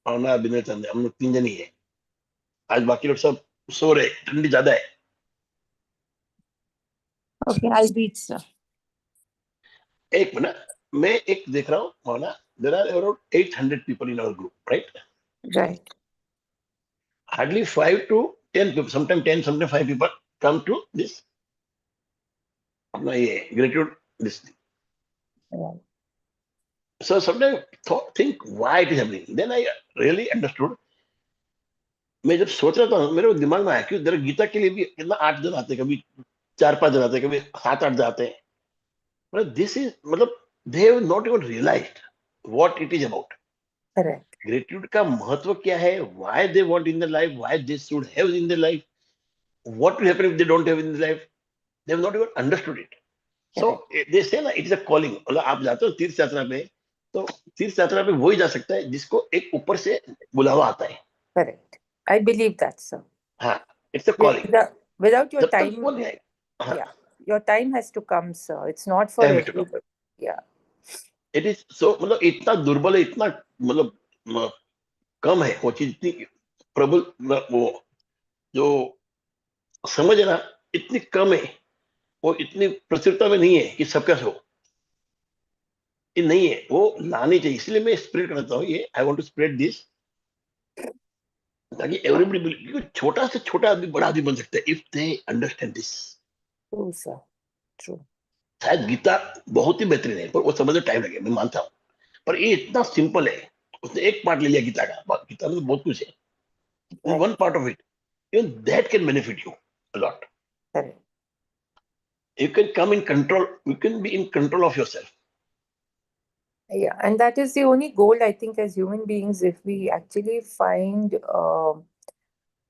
भावना, अभिनय, चंदे, हम लोग 3 जन ही है आज, बाकी लोग सब सो रहे, ठंडी ज्यादा है। Okay, I'll beat, sir. एक मिनट, मैं एक देख रहा हूँ Bhavna, there are around 800 people in our group, right? Right. Hardly 5 to 10 people, sometimes 10, sometimes 5 people come to this ये gratitude this thing. Right. So sometimes think why it is happening. Then I really understood. मैं जब सोच रहा था मेरे दिमाग में आया कि जरा गीता के लिए भी कितना 8 जन आते हैं, कभी 4-5 जन आते हैं, कभी 7-8 जन आते हैं। मतलब दिस इज मतलब they have not even realized what it is about. Correct. Gratitude का महत्व क्या है, why they want in the life, why they should have in the life, what will happen if they don't have in the life, they have not even understood it. So they say ना it is a calling. मतलब आप जाते हो तीर्थ यात्रा पे, तो तीर्थ यात्रा पे वही जा सकता है जिसको एक ऊपर से बुलावा आता है। Correct. I believe that, sir. हाँ, it's a calling. Without your जब तक time, वो नहीं आएगा, हाँ, yeah, your time has to come, sir. It's not for time to come. everybody. Yeah. It is so मतलब इतना दुर्बल है, इतना मतलब म, कम है वो चीज, इतनी प्रबल वो जो समझ है ना, इतनी कम है, वो इतनी प्रचुरता में नहीं है कि सबका हो, ये नहीं है, वो लानी चाहिए। इसलिए मैं स्प्रेड करता हूँ ये, I want to spread this, ताकि एवरीबॉडी, छोटा से छोटा आदमी बड़ा आदमी बन सकता है if they understand this. True, sir. True. शायद गीता बहुत ही बेहतरीन है, पर वो समझने टाइम लगे, मैं मानता हूँ, पर ये इतना सिंपल है। उसने एक पार्ट ले लिया गीता का, गीता में तो बहुत कुछ है, Right. One part of it, even that can benefit you a lot. Correct. You can come in control, you can be in control of yourself. Yeah, and that is the only goal, I think, as human beings, if we actually find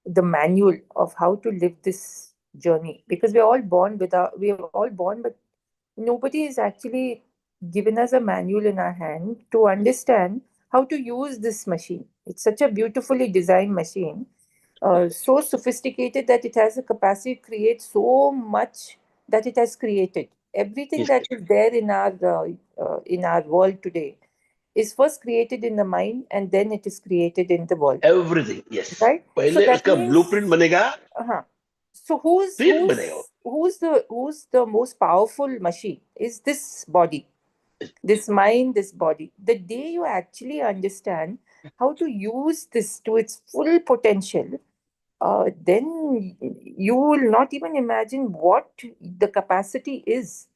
the manual of how to live this journey, because we are all born, but nobody has actually given us a manual in our hand to understand how to use this machine. It's such a beautifully designed machine, so sophisticated that it has a capacity to create so much that it has created. Everything Yes, that is there in our world today is first created in the mind, and then it is created in the world, everything, yes. right? So पहले that उसका means, blueprint बनेगा, uh-huh. So who's फिर who's बनेगा। who's the most powerful machine? Is this body, this mind, this body. The day you actually understand how to use this to its full potential, then you will not even imagine what the capacity is.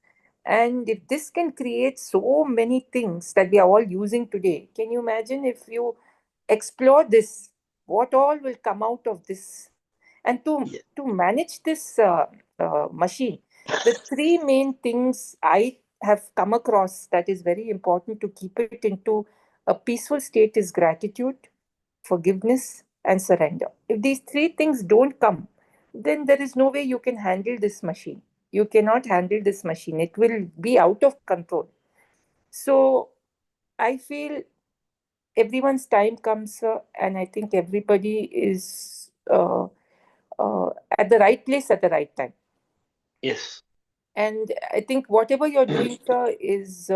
And if this can create so many things that we are all using today, can you imagine if you explore this, what all will come out of this? And Yes. to manage this machine, the three main things I have come across that is very important to keep it into a peaceful state is gratitude, forgiveness, and surrender. If these three things don't come, then there is no way you can handle this machine. You cannot handle this machine. It will be out of control. So I feel everyone's time comes, and I think everybody is at the right place at the right time. Yes. And I think whatever you're doing, sir, is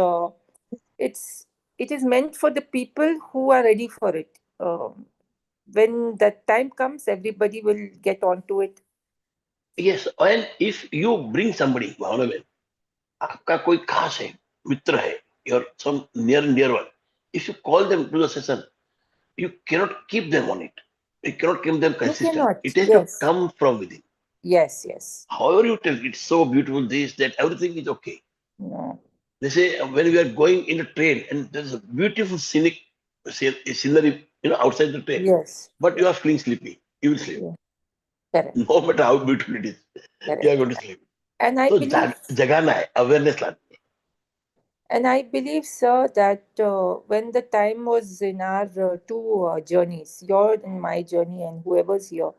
it is meant for the people who are ready for it. When that time comes, everybody will get onto it. Yes, and if you bring somebody, भावना में आपका कोई खास है, मित्र है, your some near and dear one, if you call them to the session, you cannot keep them on it. You cannot keep them You consistent. cannot. It has to Yes. come from within. Yes. Yes. However you tell, it's so beautiful, this, that, everything is okay. No. They say when we are going in a train and there's a beautiful scenic scenery, outside the train, Yes. but you Yes. are feeling sleepy, you will sleep. Yeah. Correct. No matter how beautiful it is, you are Correct. going to sleep. And I So believe jagana hai, awareness लानी है. And I believe, sir, that when the time was in our two journeys, your and my journey, and whoever's here,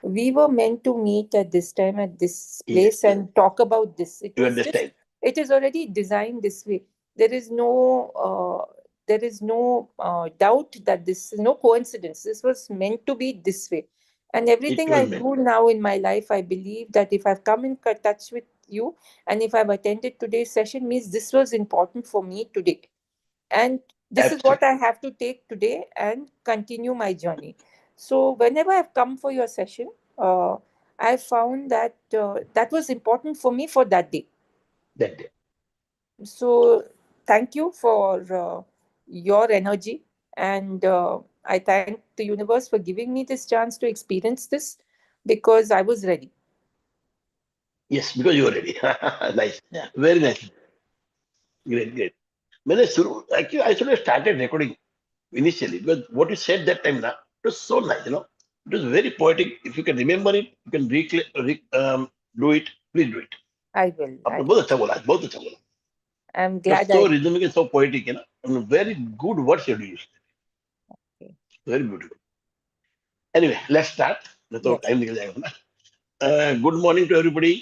we were meant to meet at this time, at this Yes, place, and talk about this. you understand. It is already designed this way. There is no doubt that this is no coincidence. This was meant to be this way. And It everything was I meant. do now in my life, I believe that if I've come in touch with you, and if I've attended today's session, means this was important for me today. And this is what I have to take today and continue my journey. So whenever I've come for your session, I found that that was important for me for that day. That day. So thank you for your energy, and I thank the universe for giving me this chance to experience this because I was ready. Yes, because you are ready. Nice. Yeah. Very nice. Great, great. Actually, I should have started recording initially because what you said that time, na, it was so nice, you know. It was very poetic. If you can remember it, you can do it. Please do it. I will. आपने बहुत अच्छा बोला, बहुत अच्छा बोला. I'm It was glad so I. rhythmic and so poetic, you know. And very good words you used. Okay. Very beautiful. Anyway, let's start. नहीं तो Yes. time निकल जाएगा ना. Good morning to everybody.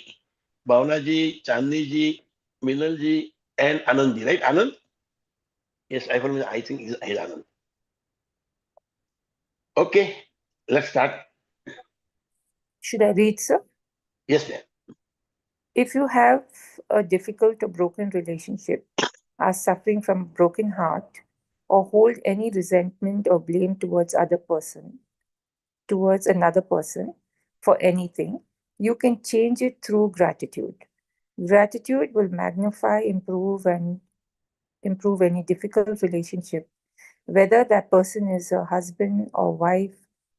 Bhavna ji, Chandni ji, Minal ji, and Anand ji. Right, Anand? Yes, I think he's Anand. Okay, let's start. Should I read, sir? Yes, ma'am. If you have a difficult or broken relationship, are suffering from a broken heart, or hold any resentment or blame towards another person for anything, you can change it through gratitude. Gratitude will magnify, improve any difficult relationship, whether that person is a husband or wife,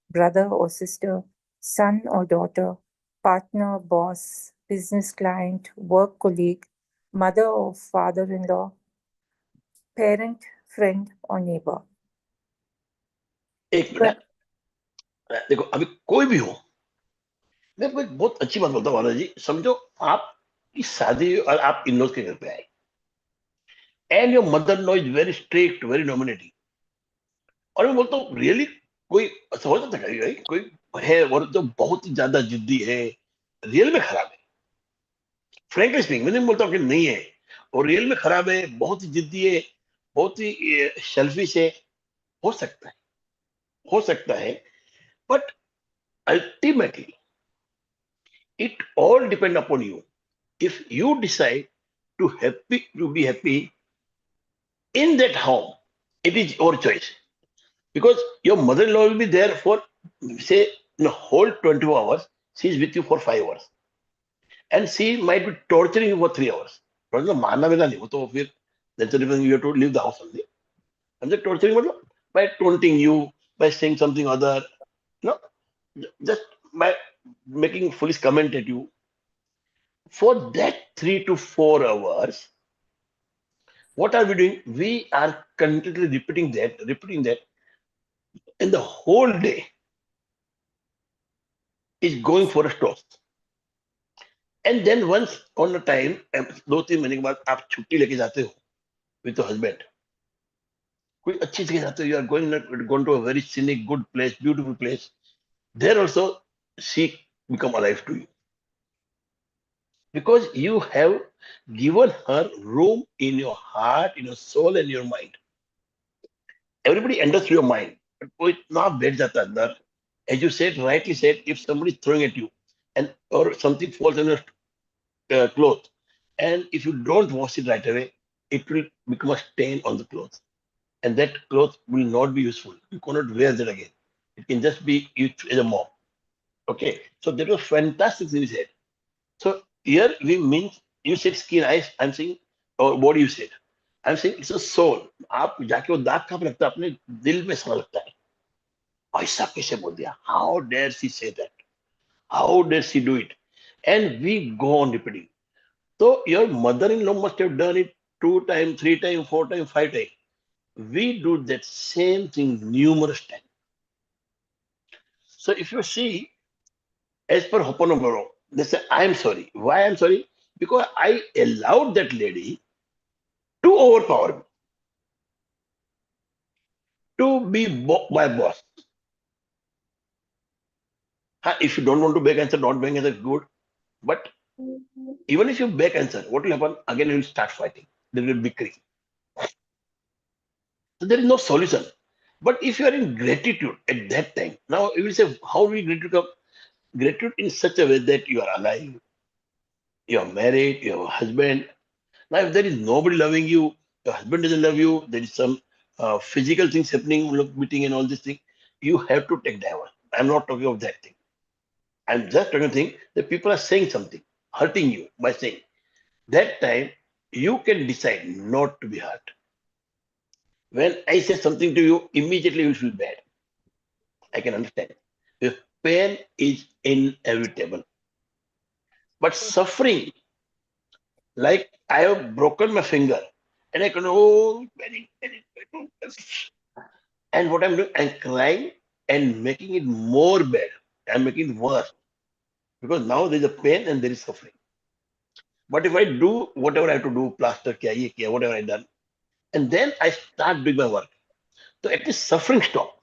brother or sister, son or daughter, partner, boss, business client, work colleague, mother or father in law, parent, friend, or neighbor. एक minute. देखो अभी कोई भी हो, मैं आपको एक बहुत अच्छी बात बोलता हूँ जी. समझो आपकी शादी और आप इन लॉज के घर पे आए and your mother in law is very strict, very dominating. और मैं बोलता हूँ रियली कोई ऐसा हो सकता है कोई है और जो बहुत ही ज्यादा जिद्दी है, रियल में खराब है. फ्रेंकली स्पीकिंग, मैं नहीं बोलता हूँ कि नहीं है, और रियल में खराब है, बहुत ही जिद्दी है, बहुत ही सेल्फिश है. हो सकता है, हो सकता है, but ultimately it all depend upon you. If you decide to be happy in that home, it is your choice. Because your mother-in-law will be there for, say, the whole 24 hours. She is with you for 5 hours. And she might be torturing you for 3 hours. मतलब मारना बिना नहीं, वो तो फिर that's the reason you have to leave the house only. And the torturing मतलब by taunting you, by saying something other, you know, just by making foolish comment at you. For that 3 to 4 hours, what are we doing? We are continually repeating that, and the whole day is going for a toss. And then once on a time, 2-3 महीने के बाद आप छुट्टी लेके जाते हो with your husband. कोई अच्छी जगह जाते हो, you are going to a very scenic, good place, beautiful place. There also, she become alive to you because you have given her room in your heart, in your soul, and your mind. Everybody enters through your mind, but कोई इतना बैठ जाता है अंदर. As you said, rightly said, if somebody is throwing at you and or something falls on your cloth, and if you don't wash it right away, it will become a stain on the cloth, and that cloth will not be useful. You cannot wear that again. It can just be used as a mop. Okay, so that was fantastic thing you said. So here we mean, you said skin, I'm saying, or what you said. I'm saying it's a soul. आप जाके वो दाग कहाँ पे लगता है? अपने दिल में समझ लगता है. ऐसा कैसे बोल दिया? How dare she say that? How dare she do it? And we go on repeating. So your mother-in-law must have done it 2 times, 3 times, 4 times, 5 times. We do that same thing numerous times. So if you see, as per Hoponopono, they say, I'm sorry. Why I'm sorry? Because I allowed that lady to overpower me, to be my boss. If you don't want to back answer, not back answer, good. But even if you back answer, what will happen? Again, you will start fighting. There will be bickering. So there is no solution. But if you are in gratitude at that time, now you will say, how will gratitude come? Gratitude in such a way that you are alive, you are married, you have a husband. Now, if there is nobody loving you, your husband doesn't love you, there is some physical things happening, look, meeting and all these things, you have to take divorce. I'm not talking of that thing. I'm just talking thing that people are saying something, hurting you by saying. That time you can decide not to be hurt. When I say something to you, immediately you feel bad. I can understand. If pain is inevitable. But suffering, like I have broken my finger and I can, oh, pain. And what I'm doing, I'm crying and making it more bad. I'm making it worse because now there's a pain and there is suffering. But if I do whatever I have to do, plaster, kiya, ye kiya, whatever I done, and then I start doing my work, so at least suffering stop.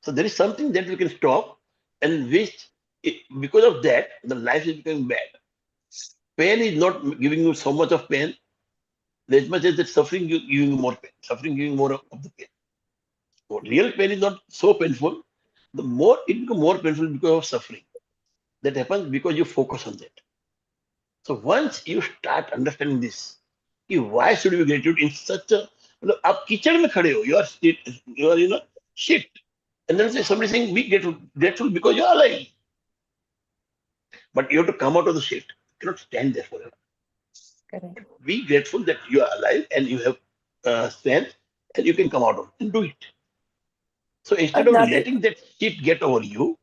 So there is something that we can stop, and which, because of that, the life is becoming bad. Pain is not giving you so much of pain, as much as the suffering giving you more pain, suffering giving more of the pain. So real pain is not so painful. The more it becomes more painful because of suffering. That happens because you focus on that. So once you start understanding this, कि why should you be gratitude in such a, मतलब आप कीचड़ में खड़े हो, you are shit, and then somebody saying be grateful because you are alive, but you have to come out of the shit. You cannot stand there forever. Correct. Be grateful that you are alive and you have strength and you can come out of it and do it. So instead of Another, letting that shit get over you,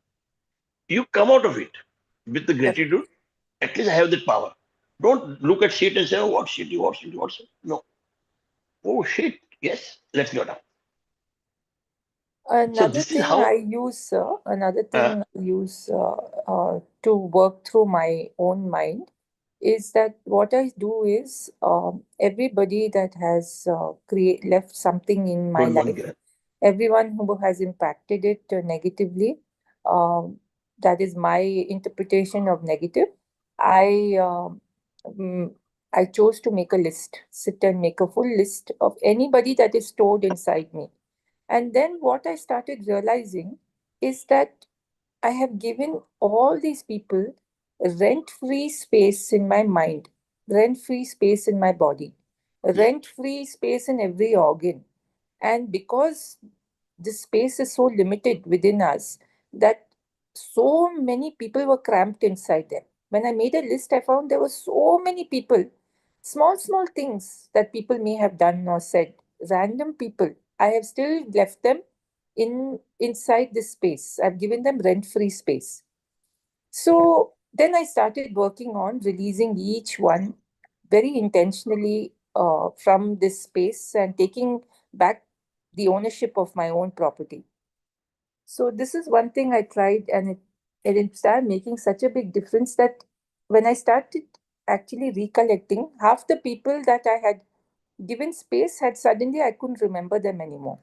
you come out of it with the correct. gratitude. At least I have that power. Don't look at shit and say, oh, what shit, what shit, what shit. No. Oh shit. Yes, let's go down. So Another this is thing how I use, uh, to work through my own mind is that what I do is everybody that has left something in my don't one life, gram. everyone who has impacted it negatively, that is my interpretation of negative. I mm, I chose to make a list, sit and make a full list of anybody that is stored inside me. And then what I started realizing is that I have given all these people rent free space in my mind, rent free space in my body, Yeah, rent free space in every organ. And because the space is so limited within us, that so many people were cramped inside there. When I made a list, I found there were so many people, small things that people may have done or said, random people. I have still left them inside this space. I've given them rent-free space. So then I started working on releasing each one very intentionally from this space and taking back the ownership of my own property. So this is one thing I tried, and it started making such a big difference that when I started actually recollecting, half the people that I had given space had suddenly I couldn't remember them anymore.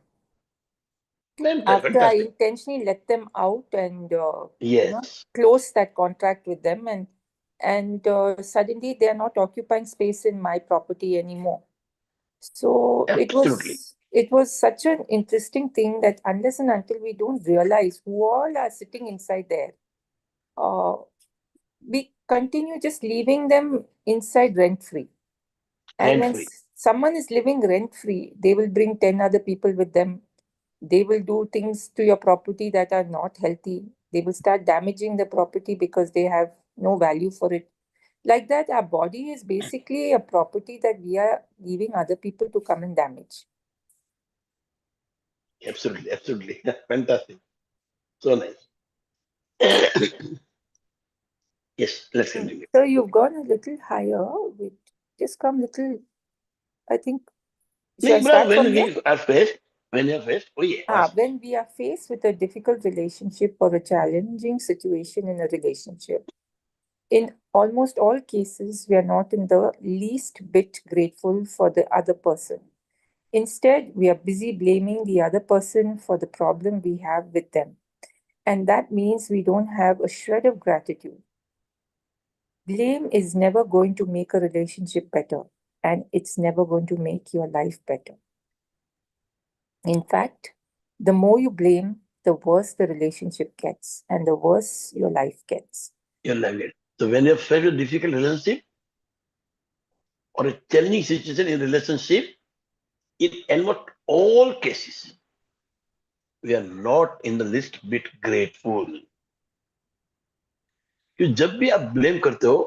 After I fantastic. intentionally let them out and Yes, close that contract with them, and suddenly they are not occupying space in my property anymore. So absolutely. it was such an interesting thing that unless and until we don't realize who all are sitting inside there, uh, we continue just leaving them inside rent free. And Rent when free. someone is living rent free, they will bring 10 other people with them. They will do things to your property that are not healthy. They will start damaging the property because they have no value for it. Like that, our body is basically a property that we are leaving other people to come and damage. Absolutely, absolutely. Fantastic. So nice. Yes, let's continue. So you've gone a little higher. We just come little, I think, should I But start when from here? we are faced, when you are faced, oh yeah, When we are faced with a difficult relationship or a challenging situation in a relationship, in almost all cases, we are not in the least bit grateful for the other person. Instead, we are busy blaming the other person for the problem we have with them. And that means we don't have a shred of gratitude. Blame is never going to make a relationship better, and it's never going to make your life better. In fact, the more you blame, the worse the relationship gets, and the worse your life gets. you're like. So when you are faced with difficult relationship or a challenging situation in relationship, in almost all cases, we are not in the least bit grateful. कि जब भी आप blame करते हो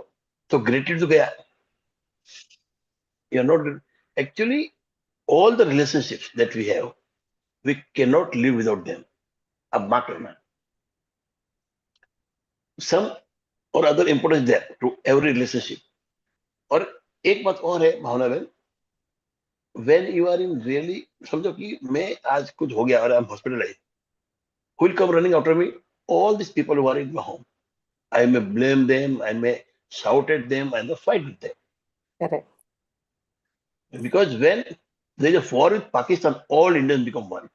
तो gratitude तो गया. You are not actually all the relationships that we have, we cannot live without them. अब मार्क करना. Some or other importance there to every relationship. और एक बात और है भावना बहन, when you are in really, समझो कि मैं आज कुछ हो गया और I am hospitalise, who will come running after me? All these people who are in my home. I may blame them, I may shout at them, I may fight with them. Correct. Because when there is a war with Pakistan, all Indians become one.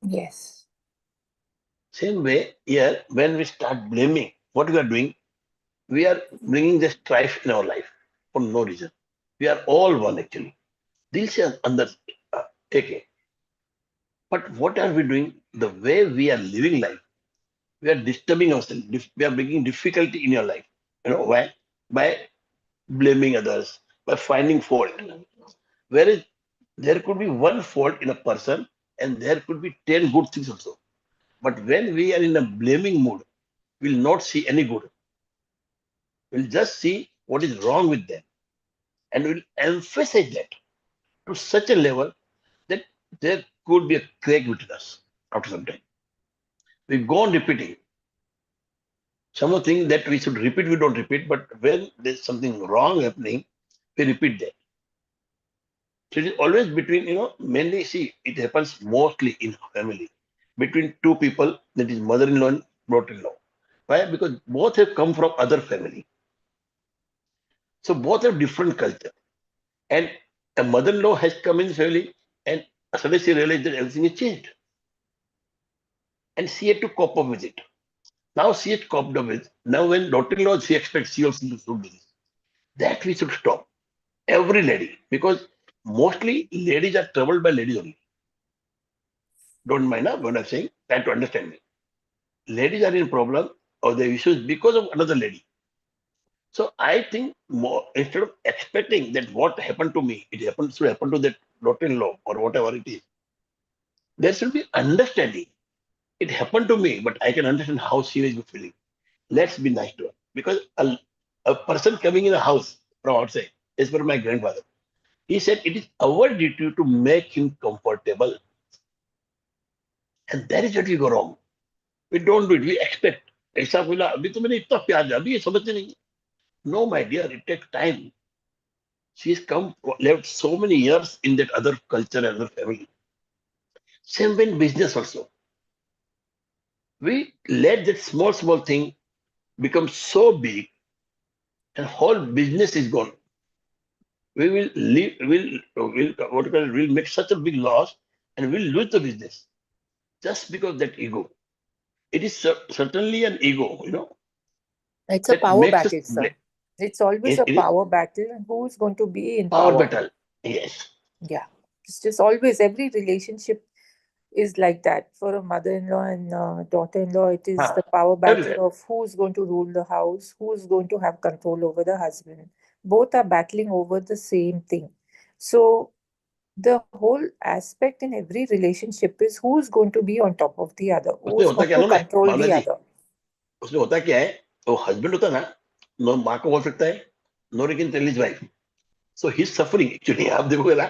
Yes. Same way, here, when we start blaming what we are doing, we are bringing the strife in our life for no reason. We are all one actually. दिल से अंदर एक है. But what are we doing? The way we are living life, we are disturbing ourselves. We are bringing difficulty in your life. You know why? By blaming others, by finding fault. Whereas there could be one fault in a person and there could be 10 good things also. But when we are in a blaming mood, we'll not see any good. We'll just see what is wrong with them. And we'll emphasize that to such a level that there could be a crack between us after some time. We go on repeating. Some of the things that we should repeat, we don't repeat, but when there's something wrong happening, we repeat that. So it is always between, mainly see, it happens mostly in family, between two people, that is mother-in-law and daughter-in-law. Why? Because both have come from other family. So both have different culture. And a mother-in-law has come in the family and suddenly she realized that everything is changed. And she had to cope up with it. Now she has coped up with. Now when daughter-in-law, she expects she also to do this. That we should stop. Every lady, because mostly ladies are troubled by ladies only. Don't mind what I'm saying. Try to understand me. Ladies are in problem or their issues because of another lady. So I think more instead of expecting that what happened to me, it happens to happen to that daughter-in-law or whatever it is. There should be understanding. It happened to me, but I can understand how she is feeling. Let's be nice to her. Because a person coming in a house from outside, as per my grandfather, he said it is our duty to make him comfortable. And that is what we go wrong. We don't do it. We expect. ऐसा बोला अभी तो मैंने इतना प्यार दिया अभी ये समझते नहीं. No, my dear, it takes time. She's come lived so many years in that other culture and other family. Same in business also. We let that small thing become so big and whole business is gone. We will leave, we'll make such a big loss and we'll lose the business just because that ego. It is certainly an ego, It's a that power makes us. battle, sir. It's always Yes, a it is power battle, and who is going to be in power power? battle. Yes. Yeah. It's just always every relationship is like that. For a mother-in-law and daughter-in-law, it is the power Everywhere. battle of who's going to rule the house, who's going to have control over the husband. Both are battling over the same thing. So the whole aspect in every relationship is who's going to be on top of the other, उसमें who's होता going क्या to ना मैं control Bhavna the ji, other. उसमें होता क्या है, तो हस्बैंड होता ना, नो माँ को बोल सकता है, no can tell his wife. So he is suffering actually. आप देखोगे ना,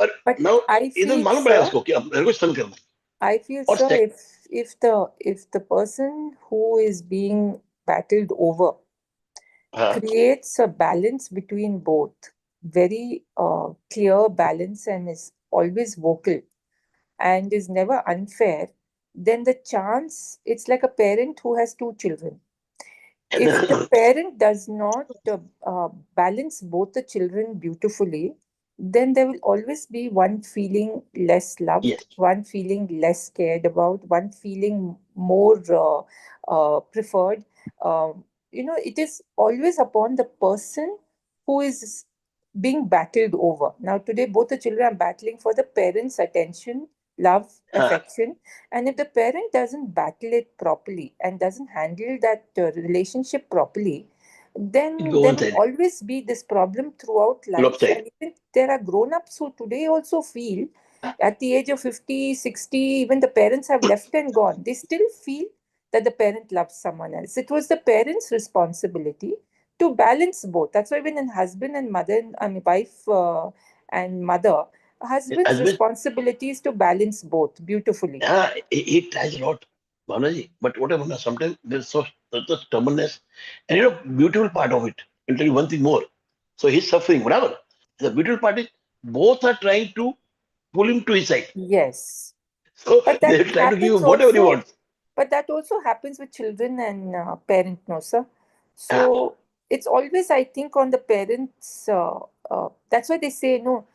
पर But नाउ I इधर feel, मालूम पड़ेगा sir, उसको कि अब मेरे को सन करना. I feel, और sir, if the person who is being battled over हाँ, creates a balance between both, very clear balance, and is always vocal and is never unfair, then the chance, it's like a parent who has two children. If the parent does not balance both the children beautifully, then there will always be one feeling less loved, yes, one feeling less cared about, one feeling more preferred. It is always upon the person who is being battled over. Now, today, both the children are battling for the parents' attention, love, हाँ, affection. And if the parent doesn't battle it properly and doesn't handle that relationship properly, then It go there one will side, always be this problem throughout life. lopsided. And even there are grown-ups who today also feel at the age of 50, 60, even the parents have left and gone. They still feel that the parent loves someone else. It was the parent's responsibility to balance both. That's why when a husband and mother, I mean, wife and mother, a husband's As well, responsibility is to balance both beautifully. yeah, he tries a lot, Bhanaji. But whatever, sometimes there's such a stubbornness, and beautiful part of it. I'll tell you one thing more. So he's suffering, whatever. The beautiful part is both are trying to pull him to his side. Yes. So But that they try to give you happens whatever he also wants. But that also happens with children and parent, no, sir. Yeah, So it's always, I think, on the parents. That's why they say, no,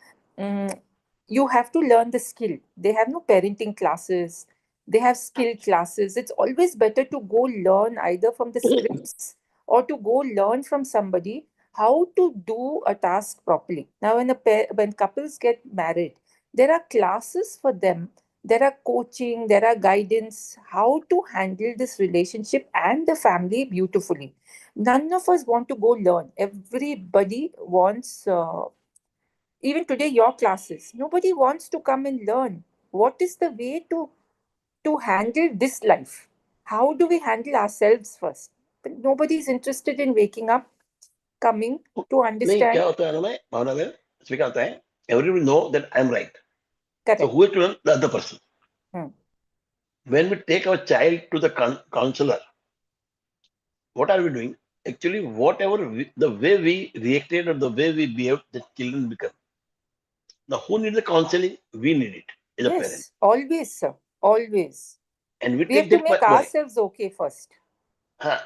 you have to learn the skill. They have no parenting classes. They have skill classes. It's always better to go learn either from the scripts or to go learn from somebody how to do a task properly. Now, when couples get married, there are classes for them, there are coaching, there are guidance, how to handle this relationship and the family beautifully. None of us want to go learn. Everybody wants, even today, your classes, nobody wants to come and learn. What is the way to handle this life? How do we handle ourselves first? But nobody is interested in waking up, coming to नहीं understand. क्या होता है ना मैं भावना में speaker होता है everybody know that I'm right. So Correct. who is to learn? The other person. Hmm. When we take our child to the counselor, what are we doing? Actually, the way we reacted or the way we behave, the children become. Now, who needs the counseling? We need it as a parent. Yes, always, sir. Always. And we We have take to that make money. ourselves okay first. हाँ,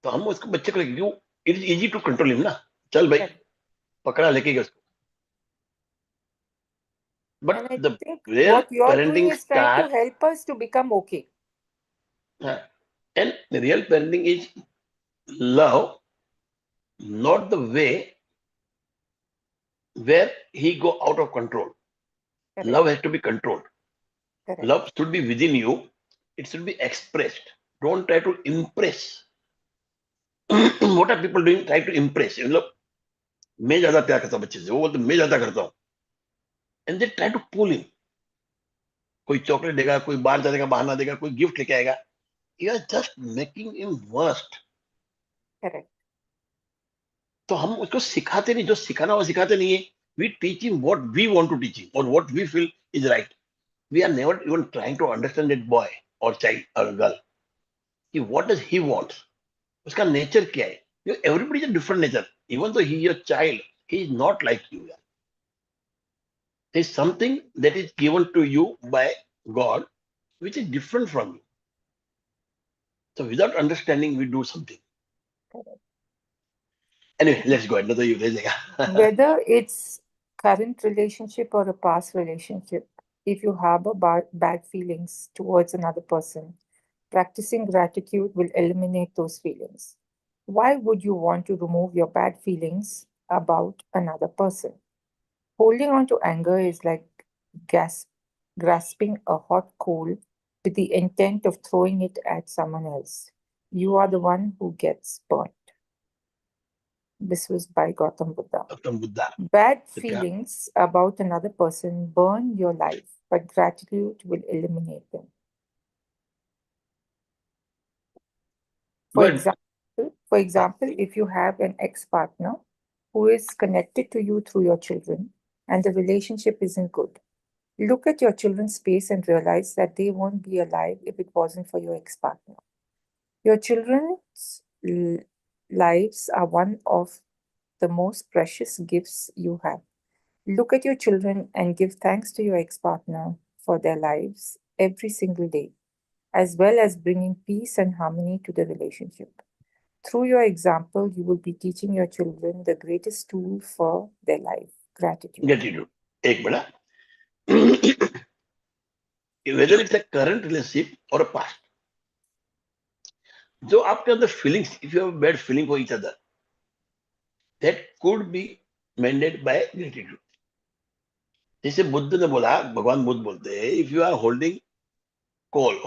तो हम उसको बच्चे को लेके it is easy to control him ना चल भाई Correct. पकड़ा लेके गया उसको And but I the think real what you're doing parenting is trying to start help us to become okay. And the real parenting is love, not the way where he go out of control. Correct. Love has to be controlled. Correct. Love should be within you. It should be expressed. Don't try to impress. What are people doing? Try to impress. मतलब मैं ज्यादा प्यार करता हूँ बच्चे से वो बोलते मैं ज्यादा करता हूँ and they try to pull him कोई चॉकलेट देगा कोई बाहर जाने का बहाना देगा कोई गिफ्ट लेके आएगा you are just making him worst Correct. तो हम उसको सिखाते नहीं जो सिखाना वो सिखाते नहीं है we teach him what we want to teach him और what we feel is right we are never even trying to understand that boy और चाइल्ड और गर्ल कि व्हाट डज ही वांट्स उसका नेचर क्या है everybody is a different nature even though he your child he is not like you there is something that is given to you by God which is different from you so without understanding we do something Correct. anyway let's go another you रहेगा Whether it's current relationship or a past relationship, if you harbor bad feelings towards another person, practicing gratitude will eliminate those feelings. Why would you want to remove your bad feelings about another person? Holding on to anger is like gas, grasping a hot coal with the intent of throwing it at someone else. You are the one who gets burnt. This was by Gautam Buddha. Gautam Buddha Bad Satya. feelings about another person burn your life, but gratitude will eliminate them. For Good. example, if you have an ex-partner who is connected to you through your children and the relationship isn't good, look at your children's face and realize that they won't be alive if it wasn't for your ex-partner. Your children's lives are one of the most precious gifts you have. Look at your children and give thanks to your ex-partner for their lives every single day, as well as bringing peace and harmony to the relationship. Through your example, you will be teaching your children the greatest tool for their life, gratitude. Gratitude एक बड़ा whether it's a current relationship or a past जो आपके अंदर feelings if you have a bad feeling for each other that could be mended by gratitude जैसे बुद्ध ने बोला भगवान बुद्ध बोलते हैं if you are holding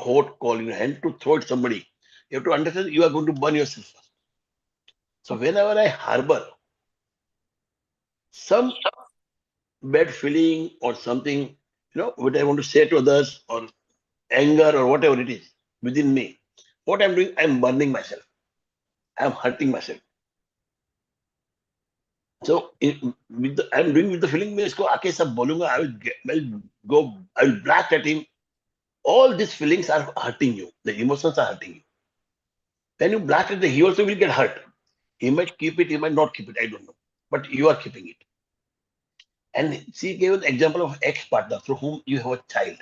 hot coal in your hand to throw at somebody you have to understand you are going to burn yourself first So whenever I harbor some bad feeling or something, what I want to say to others, or anger or whatever it is within me, what I'm doing, I'm burning myself. I'm hurting myself. So I'm doing with the feeling, मैं इसको आके सब बोलूंगा, I will blast at him. All these feelings are hurting you. The emotions are hurting you. When you blast at him, he also will get hurt. He might keep it, he might not keep it. I don't know. But you are keeping it. And she gave an example of ex-partner through whom you have a child.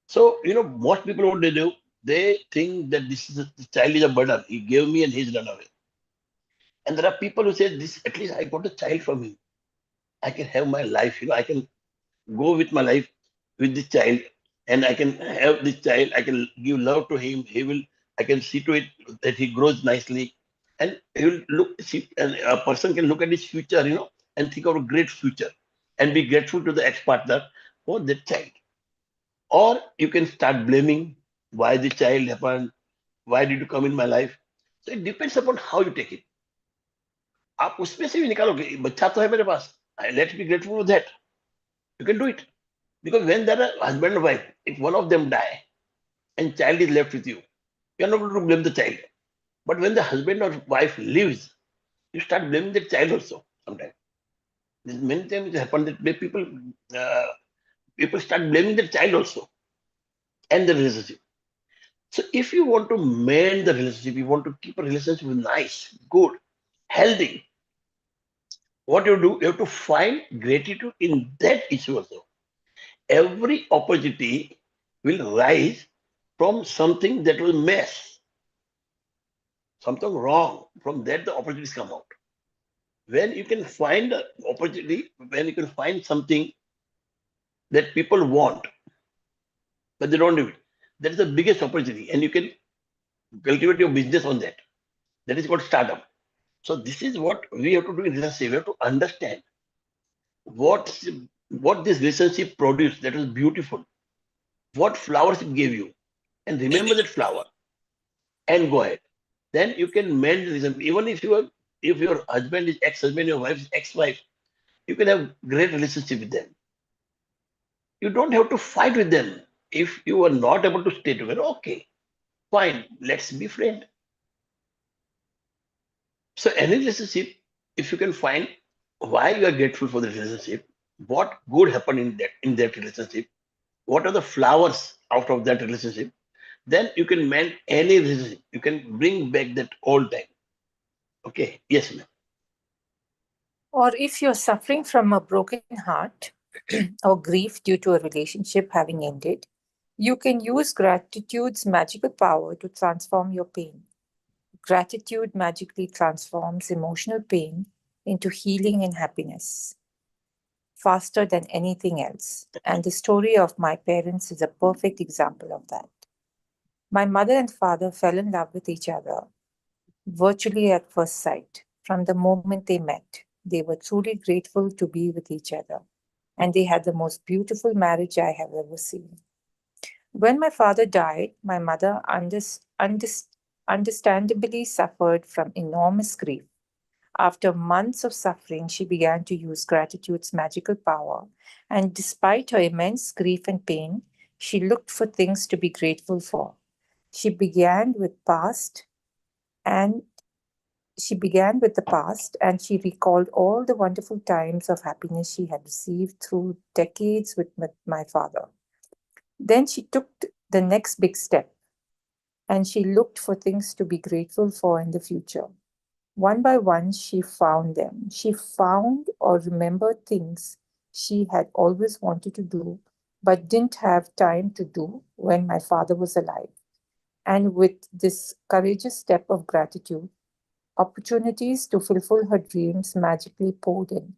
So, most people, what they do, they think that the child is a burden. He gave me and he's run away. And there are people who say, this, at least I got a child from him. I can have my life, I can go with my life with this child, and I can have this child. I can give love to him. I can see to it that he grows nicely. And he will and a person can look at his future, and think of a great future and be grateful to the ex-partner for that child. Or you can start blaming why the child happened, why did you come in my life. So it depends upon how you take it. आप उसमें से भी निकालोगे, बच्चा तो है मेरे पास, let's be grateful for that. You can do it. Because when there are husband and wife, if one of them die and child is left with you, you are not going to blame the child. But when the husband or wife leaves, you start blaming the child also sometimes. Many times it happens that people start blaming the child also and the relationship. So if you want to mend the relationship, you want to keep a relationship nice, good, healthy, what you have to find gratitude in that issue also. Every opportunity will rise from something that will mess, something wrong. From that, the opportunities come out. When you can find the opportunity, when you can find something that people want, but they don't do it, that is the biggest opportunity. And you can cultivate your business on that. That is called startup. So this is what we have to do in relationship. We have to understand what this relationship produced that was beautiful, what flowers it gave you, and remember that flower and go ahead. Then you can mend the relationship. Even if your husband is ex-husband, your wife is ex-wife, you can have great relationship with them. You don't have to fight with them. If you are not able to stay together, okay, fine, let's be friends. So any relationship, if you can find why you are grateful for the relationship, what good happened in that relationship, what are the flowers out of that relationship, then you can mend any relationship. You can bring back that old time. Okay, yes, ma'am. Or if you're suffering from a broken heart or grief due to a relationship having ended, you can use gratitude's magical power to transform your pain. Gratitude magically transforms emotional pain into healing and happiness faster than anything else. And the story of my parents is a perfect example of that. My mother and father fell in love with each other virtually at first sight. From the moment they met, they were truly grateful to be with each other, and they had the most beautiful marriage I have ever seen. When my father died, my mother understandably suffered from enormous grief. After months of suffering, she began to use gratitude's magical power, and despite her immense grief and pain, she looked for things to be grateful for. She began with past and she began with the past, and she recalled all the wonderful times of happiness she had received through decades with my father. Then she took the next big step, and she looked for things to be grateful for in the future. One by one, she found them. She found or remembered things she had always wanted to do, but didn't have time to do when my father was alive. And with this courageous step of gratitude, opportunities to fulfill her dreams magically poured in,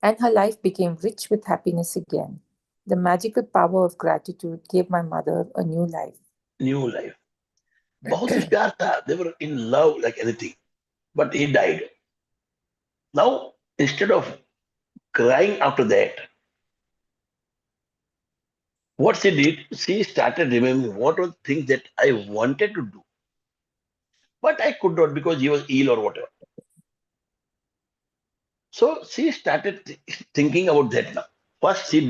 and her life became rich with happiness again. The magical power of gratitude gave my mother a new life. New life. बहुत ही प्यार था. They were in love like anything. But he died. Now, instead of crying after that, what she did, she started remembering what were things that I wanted to do, but I could not because he was ill or whatever. So she started thinking about that now. First, she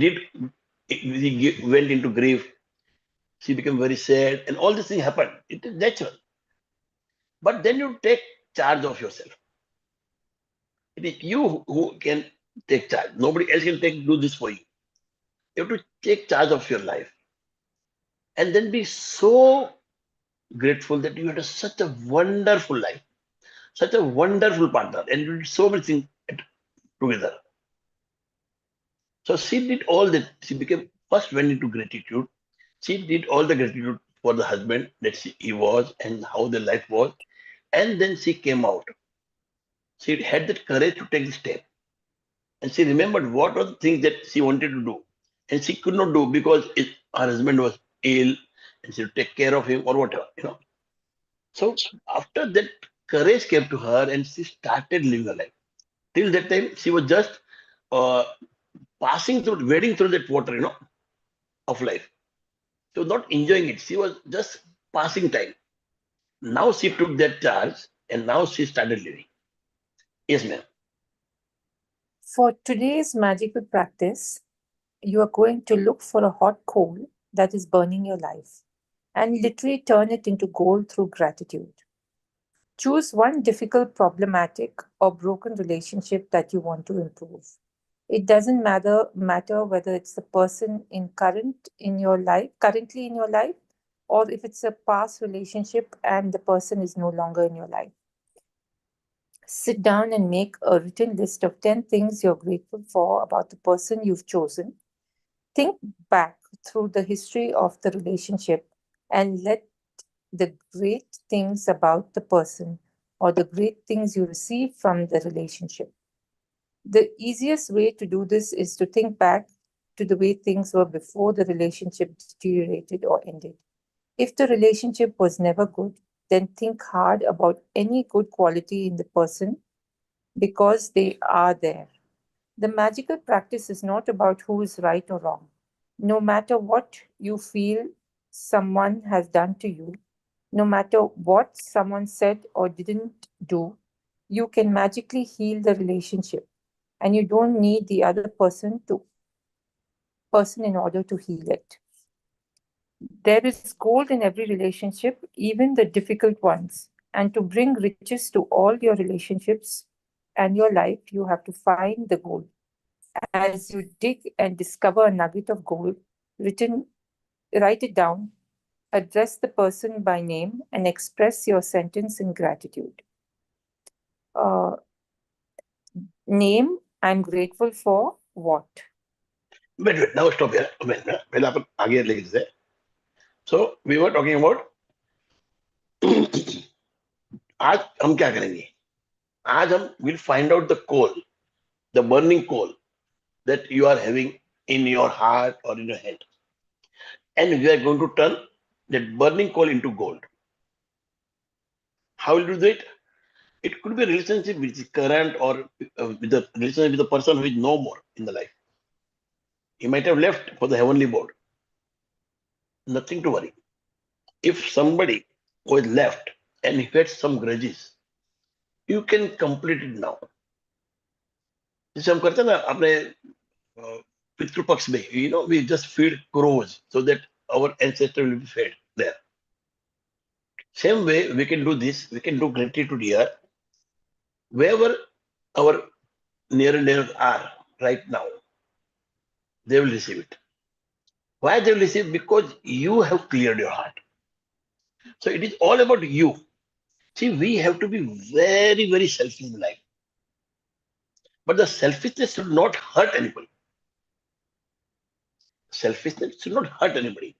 went into grief. She became very sad, and all these things happened. It is natural. But then you take charge of yourself. It is you who can take charge. Nobody else can do this for you. You have to take charge of your life, and then be so grateful that you had such a wonderful life, such a wonderful partner, and you did so many things together. So she did all that. She became first went into gratitude. She did all the gratitude for the husband that he was and how the life was. And then she came out. She had that courage to take the step. And she remembered what were the things that she wanted to do. And she could not do because her husband was ill and she would take care of him or whatever. So after that, courage came to her and she started living her life. Till that time, she was just uh, wading through that water, of life. She was not enjoying it. She was just passing time. Now she took that charge and now she started living. Yes, ma'am. For today's magical practice, you are going to look for a hot coal that is burning your life and literally turn it into gold through gratitude. Choose one difficult, problematic, or broken relationship that you want to improve. It doesn't matter whether it's the person currently in your life, or if it's a past relationship and the person is no longer in your life. Sit down and make a written list of 10 things you're grateful for about the person you've chosen. Think back through the history of the relationship and let the great things about the person or the great things you receive from the relationship. The easiest way to do this is to think back to the way things were before the relationship deteriorated or ended. If the relationship was never good, then think hard about any good quality in the person because they are there. The magical practice is not about who is right or wrong. No matter what you feel someone has done to you, no matter what someone said or didn't do, you can magically heal the relationship and you don't need the other person in order to heal it. There is gold in every relationship, even the difficult ones. And to bring riches to all your relationships and your life, you have to find the gold. As you dig and discover a nugget of gold, written, write it down, address the person by name, and express your sentence in gratitude. Uh, Name, I'm grateful for what? Wait. Now stop here. पहले अपन आगे लेके चलते हैं. So we were talking about आज हम क्या करेंगे? आज हम will find out the coal, the burning coal that you are having in your heart or in your head, and we are going to turn that burning coal into gold. How will you do it? It could be a relationship which is current or with a relationship with a person who is no more in the life. He might have left for the heavenly board. Nothing to worry. If somebody who is left and he had some grudges, you can complete it now. जैसे हम करते हैं ना अपने पितृपक्ष में, we just feed crows so that our ancestor will be fed there. Same way we can do this. We can do gratitude here. Wherever our near and neighbors are right now, they will receive it. Why they will receive? Because you have cleared your heart. So it is all about you. See, we have to be very, very selfish in life. But the selfishness should not hurt anybody. Selfishness should not hurt anybody.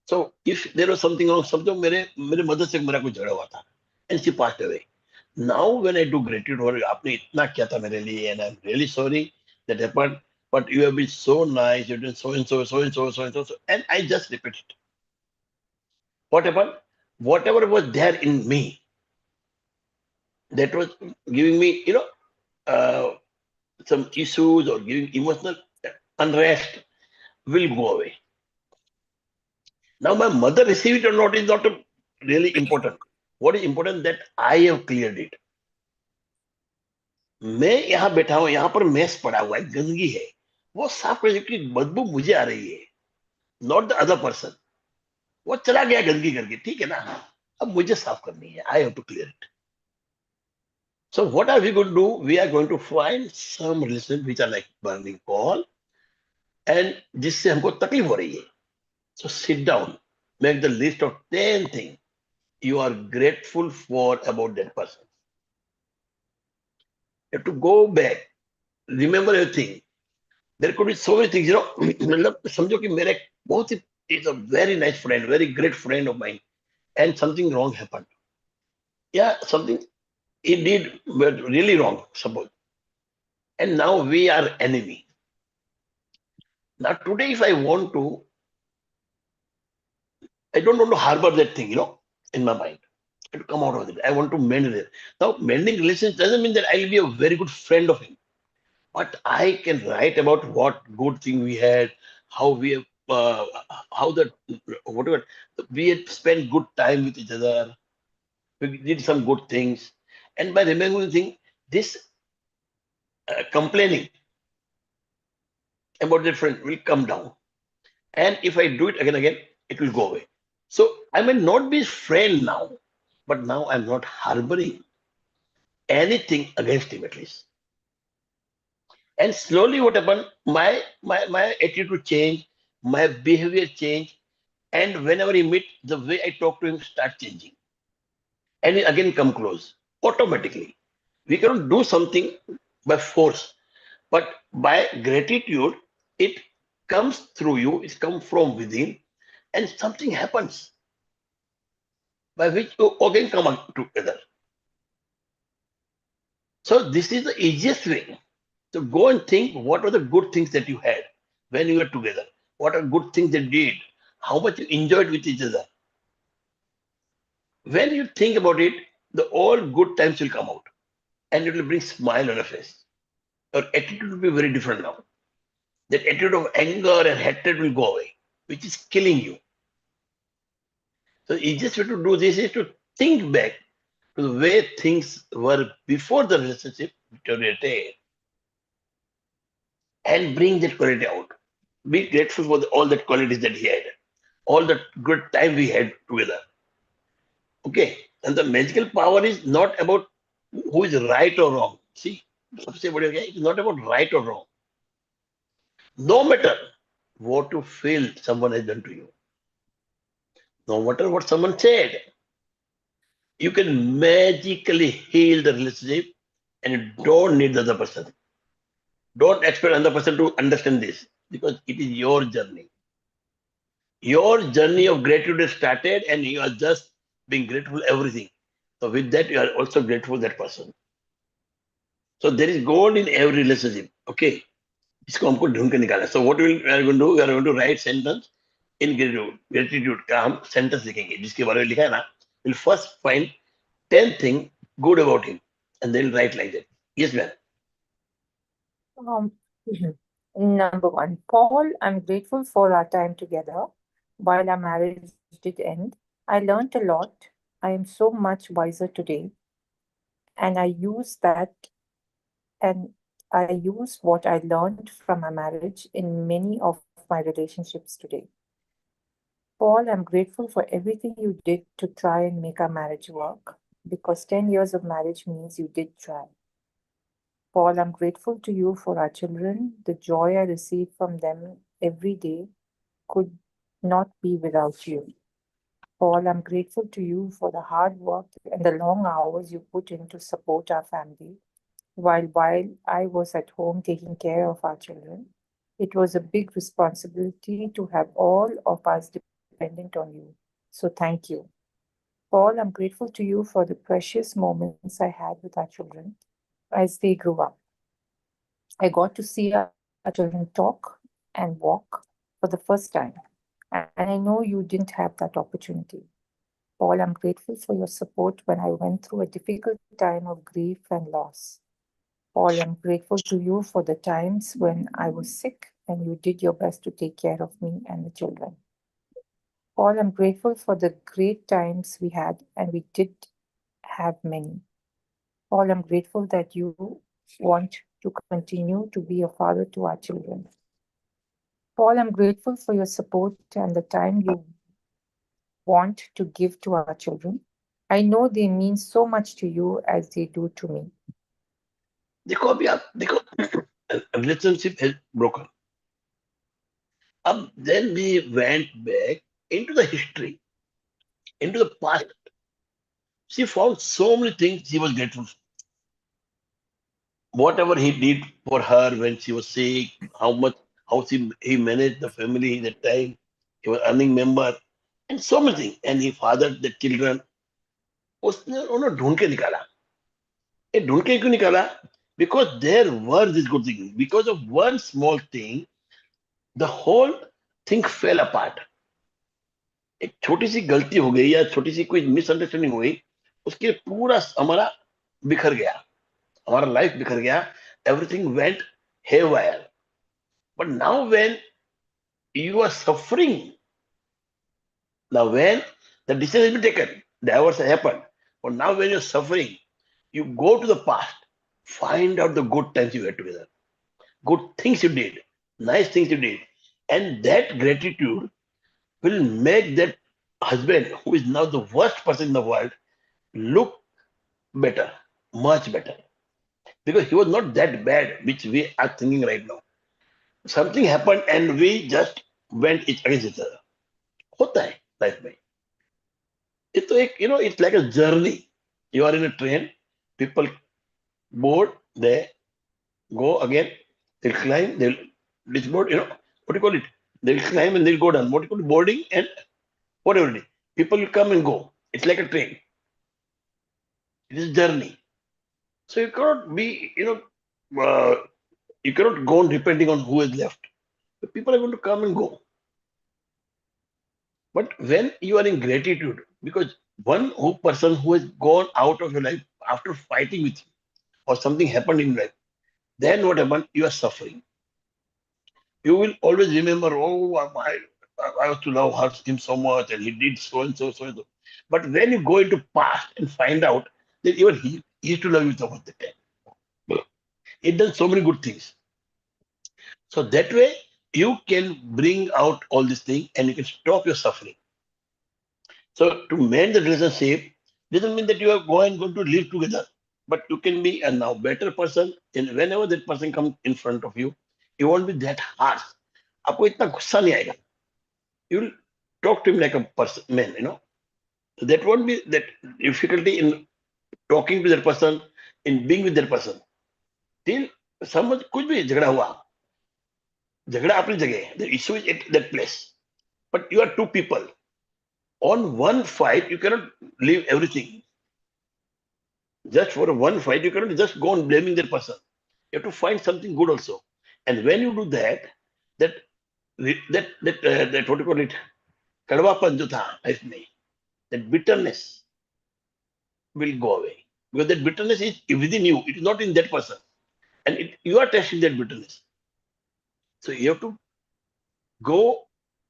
So if there was something wrong, समझो मेरे mother से मेरा कोई झगड़ा हुआ था, and she passed away. Now when I do gratitude, और आपने इतना किया था मेरे लिए, and I'm really sorry that happened, but you have been so nice, you did so and so, so and so, so and so, and I just repeat it. What happened? Whatever was there in me, that was giving me, some issues or giving emotional unrest will go away. Now, my mother received it or not is not really important. what is important that I have cleared it. मैं यहाँ बैठा हूं, यहाँ पर mess पड़ा हुआ है, गंदगी है, वो साफ करने की बदबू मुझे आ रही है, नॉट द अदर पर्सन. वो चला गया गंदगी करके, ठीक है ना, अब मुझे साफ करनी है. I have to clear it. So what are we going to do? We are going to find some relationships which are like burning coal, and जिससे हमको तकलीफ हो रही है. So sit down, make the list of 10 things you are grateful for about that person. You have to go back, remember everything. There could be so many things, मतलब समझो कि मेरा एक बहुत ही is a very nice friend, very great friend of mine, and something wrong happened. Yeah, something he did but really wrong, suppose. And now we are enemy. Now today, if I want to, I don't want to harbor that thing, in my mind. I have to come out of it. I want to mend it. Now, mending relations doesn't mean that I'll be a very good friend of him, but I can write about what good thing we had, how we have, how that, whatever, we had spent good time with each other. We did some good things. And by remembering thing, this complaining about that friend will come down. And if I do it again, it will go away. So I may not be his friend now, but now I'm not harboring anything against him at least. And slowly what happened, my attitude change, my behavior change, and whenever he meet, the way I talk to him start changing. And he again come close automatically. We cannot do something by force, but by gratitude, it comes through you, it comes from within, and something happens by which you again come together. So this is the easiest way. So go and think what are the good things that you had when you were together. What are good things they did? How much you enjoyed with each other. When you think about it, the all good times will come out and it will bring smile on your face. Your attitude will be very different now. That attitude of anger and hatred will go away, which is killing you. So the easiest way to do this is to think back to the way things were before the relationship deteriorated and bring that quality out. Be grateful for all that qualities that he had, all the good time we had together. Okay, and the magical power is not about who is right or wrong. See, सबसे बड़ी बात है, it's not about right or wrong. No matter what you feel someone has done to you, no matter what someone said, you can magically heal the relationship and you don't need the other person. Don't expect another person to understand this because it is your journey. Your journey of gratitude has started and you are just being grateful for everything. So with that, you are also grateful for that person. So there is gold in every relationship. Okay. इसको हमको ढूंढ के निकालना. So what we are going to do? We are going to write sentence in gratitude. Gratitude का हम sentence लिखेंगे. जिसके बारे में लिखा है ना, we'll first find 10 things good about him and then write like that. Yes, ma'am. Number one, Paul, I'm grateful for our time together. While our marriage did end, I learned a lot. I am so much wiser today, and I use what I learned from my marriage in many of my relationships today. Paul, I'm grateful for everything you did to try and make our marriage work because 10 years of marriage means you did try. Paul, I'm grateful to you for our children. The joy I receive from them every day could not be without you. Paul, I'm grateful to you for the hard work and the long hours you put in to support our family. While I was at home taking care of our children, it was a big responsibility to have all of us dependent on you. So thank you. Paul, I'm grateful to you for the precious moments I had with our children as they grew up. I got to see our children talk and walk for the first time. And I know you didn't have that opportunity. Paul, I'm grateful for your support when I went through a difficult time of grief and loss. Paul, I'm grateful to you for the times when I was sick and you did your best to take care of me and the children. Paul, I'm grateful for the great times we had and we did have many. Paul, I'm grateful that you want to continue to be a father to our children. Paul, I'm grateful for your support and the time you want to give to our children. I know they mean so much to you as they do to me. देखो अभी आप देखो relationship has broken. Then we went back into the history, into the past. She found so many things she was grateful for. Whatever he did for her when she was sick, he managed the family that time. He was earning member and so many things. And he fathered the children. उसने उन्होंने ढूंढ के निकाला. ये ढूंढ के क्यों निकाला? Because there were these good things. Because of one small thing, the whole thing fell apart. एक छोटी सी गलती हो गई या छोटी सी कोई मिसअंडरस्टैंडिंग हो गई, उसके पूरा हमारा बिखर गया, हमारा लाइफ बिखर गया. Everything went haywire. But now when you are suffering, now when the decision has been taken, divorce has happened, but now when you're suffering, you go to the past, find out the good times you had together, good things you did, nice things you did, and that gratitude will make that husband, who is now the worst person in the world, look better, much better. Because he was not that bad, which we are thinking right now. Something happened and we just went against each other. होता है life में. ये तो एक it's like a journey. You are in a train, people board, they go again, they'll climb, they'll disboard, what do you call it? They'll climb and they'll go down. What do you call it? Boarding and whatever it is. People will come and go. It's like a train. It is a journey. So you cannot be, you cannot go on depending on who is left. The people are going to come and go. But when you are in gratitude, because person who has gone out of your life after fighting with you, or something happened in life, then what happened? You are suffering. You will always remember, oh, I used to love him so much, and he did so and so, so and so. But when you go into past and find out that even he used to love you so much that time. He done so many good things. So that way you can bring out all these things and you can stop your suffering. So to mend the relationship doesn't mean that you are going to live together, but you can be a now better person. And whenever that person comes in front of you, you won't be that harsh. आपको इतना गुस्सा नहीं आएगा. You will talk to him like a person, man. That won't be that difficulty in talking to that person, in being with that person. Till समझ कुछ भी झगड़ा हुआ, झगड़ा अपनी जगह है. The issue is at that place. But you are two people. On one fight, you cannot leave everything. Just for one fight, you cannot just go on blaming that person. You have to find something good also. And when you do that, that what do you call it? कड़वापन जो था life में, that bitterness will go away. Because that bitterness is within you. It is not in that person. And you are testing that bitterness. So you have to go,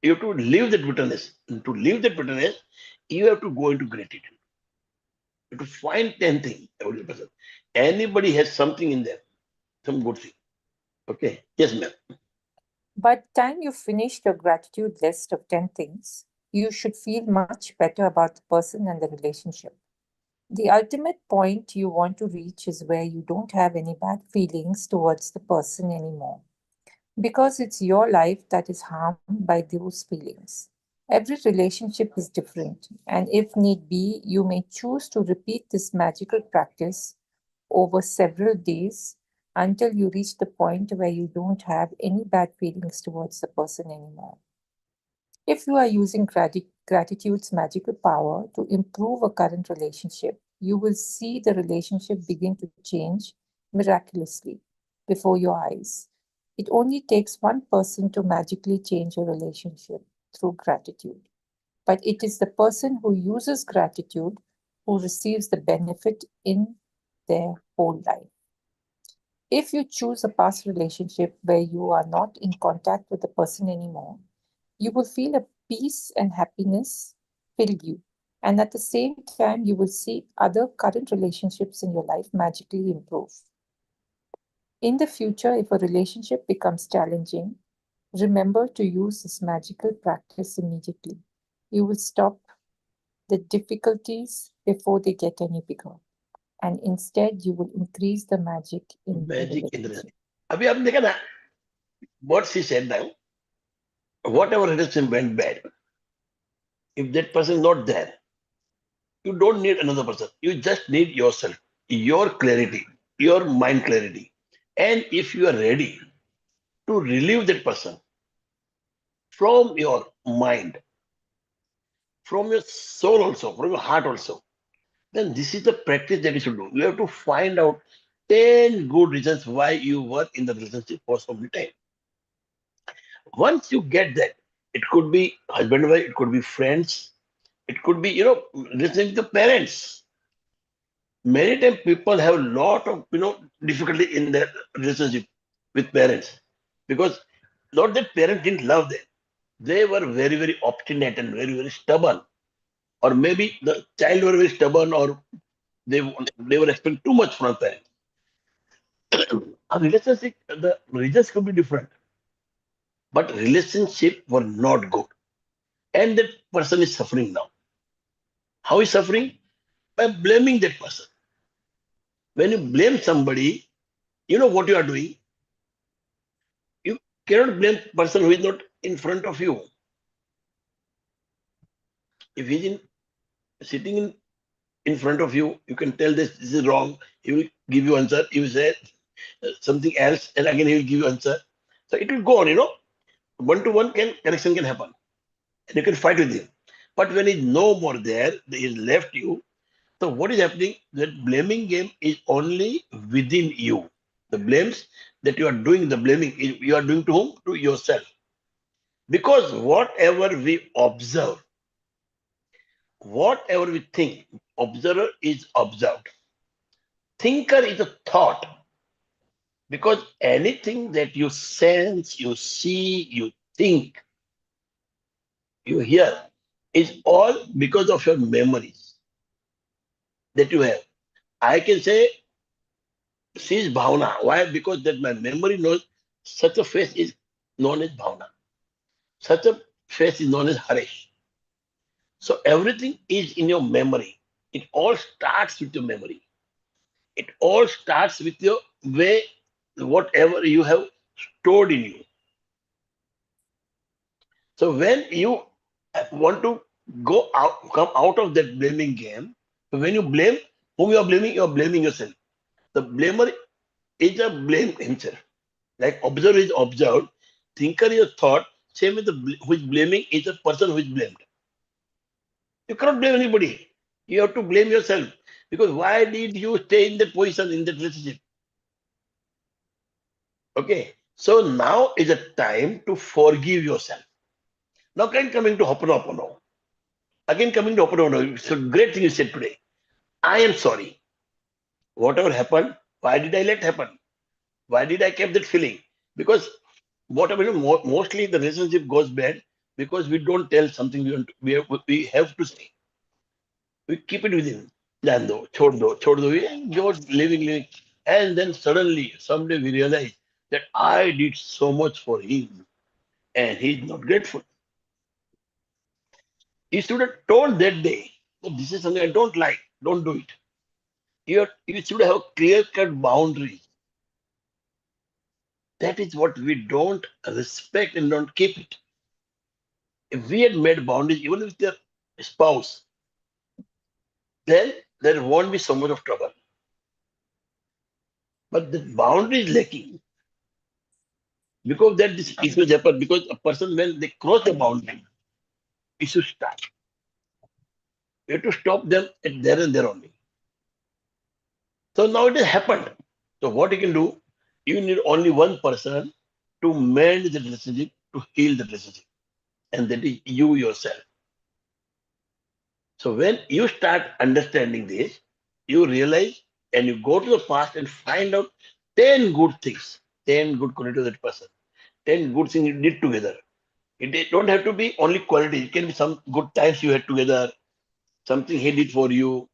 you have to leave that bitterness. And to leave that bitterness, you have to go into gratitude. You have to find 10 things about the person. Anybody has something in them, some good thing. Okay. Yes, ma'am. By the time you finish your gratitude list of 10 things, you should feel much better about the person and the relationship. The ultimate point you want to reach is where you don't have any bad feelings towards the person anymore, because it's your life that is harmed by those feelings. Every relationship is different, and if need be, you may choose to repeat this magical practice over several days until you reach the point where you don't have any bad feelings towards the person anymore. If you are using gratitude's magical power to improve a current relationship, you will see the relationship begin to change miraculously before your eyes. It only takes one person to magically change a relationship through gratitude. But it is the person who uses gratitude who receives the benefit in their whole life. If you choose a past relationship where you are not in contact with the person anymore, you will feel a peace and happiness fill you. And at the same time, you will see other current relationships in your life magically improve. In the future, if a relationship becomes challenging, remember to use this magical practice immediately. You will stop the difficulties before they get any bigger. And instead, you will increase the magic in the Magic in the relationship. अभी आपने देखा ना what she said now, whatever relationship went bad, if that person is not there, you don't need another person. You just need yourself, your clarity, your mind clarity. And if you are ready to relieve that person from your mind, from your soul also, from your heart also, then this is the practice that you should do. You have to find out 10 good reasons why you were in the relationship for so many time. Once you get that, it could be husband and wife, it could be friends, it could be, listening to parents. Many times people have a lot of, difficulty in their relationship with parents because not that parents didn't love them. They were very, very obstinate and very, very stubborn. Or maybe the child were very stubborn or they were expecting too much from parents. A relationship, the reasons could be different, but relationship were not good. And that person is suffering now. How is suffering? By blaming that person. When you blame somebody, you know what you are doing. You cannot blame person who is not in front of you. If he's sitting in front of you, you can tell this is wrong. He will give you answer. You say something else, and again he will give you answer. So it will go on, one to one connection can happen, and you can fight with him. But when he's no more there, he's left you. So what is happening? That blaming game is only within you. The blames that you are doing, the blaming you are doing to whom? To yourself. Because whatever we observe, whatever we think, observer is observed. Thinker is a thought. Because anything that you sense, you see, you think, you hear, is all because of your memories that you have. I can say she is Bhavna. Why? Because that my memory knows such a face is known as Bhavna. Such a face is known as Harish. So everything is in your memory. It all starts with your memory. It all starts with your way, whatever you have stored in you. So when you want to go out, come out of that blaming game, when you blame, whom you are blaming yourself. The blamer is a blame himself. Like observer is observed, thinker is a thought, same with who is blaming is a person who is blamed. You cannot blame anybody. You have to blame yourself. Because why did you stay in that position, in that relationship? Okay. So now is a time to forgive yourself. Now again coming to Hoponopono. Again coming to Hoponopono. It's a great thing you said today. I am sorry. Whatever happened, why did I let happen? Why did I keep that feeling? Because whatever, mostly the relationship goes bad because we don't tell something we have to say. We keep it within. Jahan do, chhod do. We go living. And then suddenly, someday we realize that I did so much for him and he's not grateful. He should have told that day that this is something I don't like. Don't do it. You should have clear cut boundaries. That is what we don't respect and don't keep it. If we had made boundaries, even with your spouse, then there won't be so much of trouble. But the boundary is lacking because that this issues happen because a person when they cross the boundary, issues start. You have to stop them at there and there only. So now it has happened. So what you can do, you need only one person to mend the relationship, to heal the relationship, and that is you yourself. So when you start understanding this, you realize and you go to the past and find out 10 good things, 10 good qualities of that person, 10 good things you did together. It don't have to be only quality. It can be some good times you had together, something he did for you,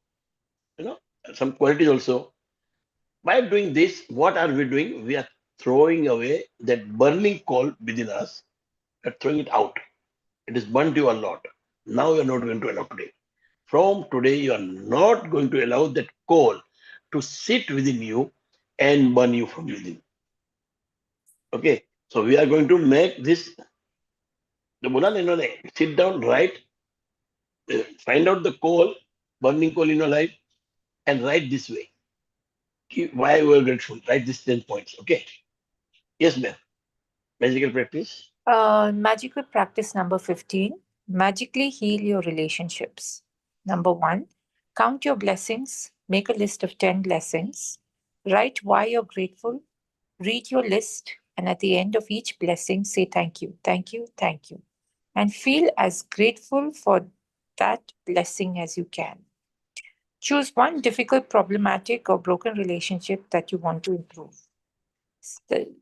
some qualities also. By doing this, what are we doing? We are throwing away that burning coal within us, we are throwing it out. It is burnt you a lot. Now you are not going to allow today. From today, you are not going to allow that coal to sit within you and burn you from within. Okay, so we are going to make this. The बोला ना इन्होंने, sit down, write, find out the coal, burning coal in your life, and write this way. Why you are grateful? Write these 10 points. Okay. Yes, ma'am. Magical practice. Magical practice number 15. Magically heal your relationships. Number 1. Count your blessings. Make a list of 10 blessings. Write why you're grateful. Read your list. And at the end of each blessing, say thank you, thank you, thank you. And feel as grateful for that blessing as you can. Choose one difficult, problematic, or broken relationship that you want to improve.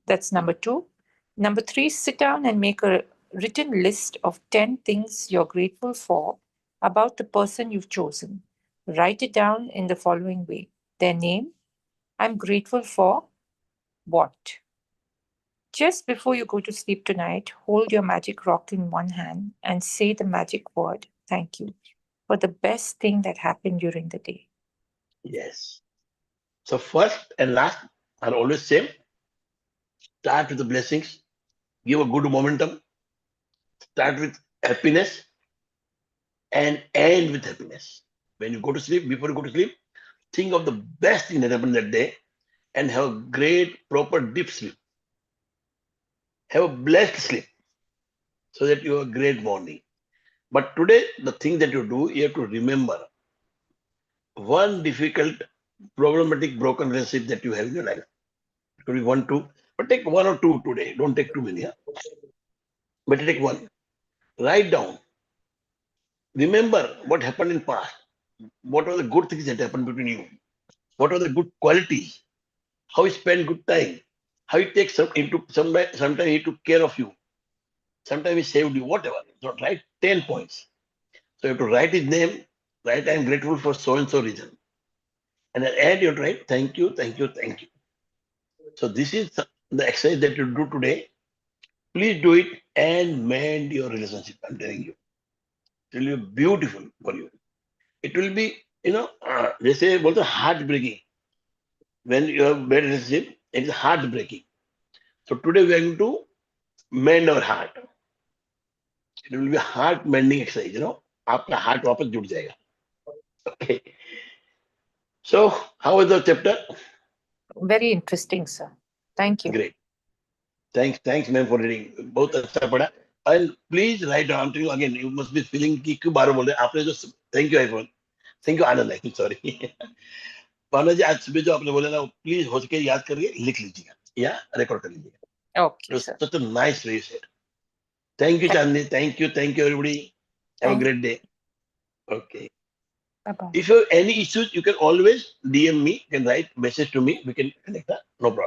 That's number 2. Number 3, sit down and make a written list of 10 things you're grateful for about the person you've chosen. Write it down in the following way: their name, I'm grateful for what. Just before you go to sleep tonight, hold your magic rock in one hand and say the magic word, thank you, for the best thing that happened during the day. Yes. So first and last are always same. Start with the blessings. Give a good momentum. Start with happiness and end with happiness. When you go to sleep, before you go to sleep, think of the best thing that happened that day and have a great, proper, deep sleep. Have a blessed sleep so that you have a great morning. But today, the thing that you do, you have to remember one difficult, problematic, broken relationship that you have in your life. It could be 1, 2, but take 1 or 2 today. Don't take too many. But take one. Write down. Remember what happened in past. What are the good things that happened between you? What are the good qualities? How you spend good time? How you take sometimes he took care of you. Sometimes he saved you, whatever. So write 10 points. So you have to write his name, write I'm grateful for so and so reason. And at the end you write thank you, thank you, thank you. So this is the exercise that you do today. Please do it and mend your relationship. I'm telling you. It will be beautiful for you. It will be, they say also heartbreaking. When you have bad relationship, it is heartbreaking. So today we are going to mend our heart. It will be a heart mending exercise. आपका heart वापस जुड़ जाएगा. Okay. So how was the chapter? Very interesting, sir. Thank you. Great. Thanks, ma'am, for reading. बहुत अच्छा पढ़ा. And please write down. I'm telling you again. You must be feeling कि क्यों बार बोल रहे. आपने जो thank you iPhone. Thank you Anand. I think sorry. भावना जी आज सुबह जो आपने बोला ना, प्लीज हो सके याद करके लिख लीजिएगा या रिकॉर्ड कर लीजिएगा. It Okay, was sir. such a nice way you said. Thank you, Chandni. Thank you, everybody. Have a Thank great day. Okay. Bye-bye. If you have any issues, you can always DM me. You can write message to me. We can connect. No problem.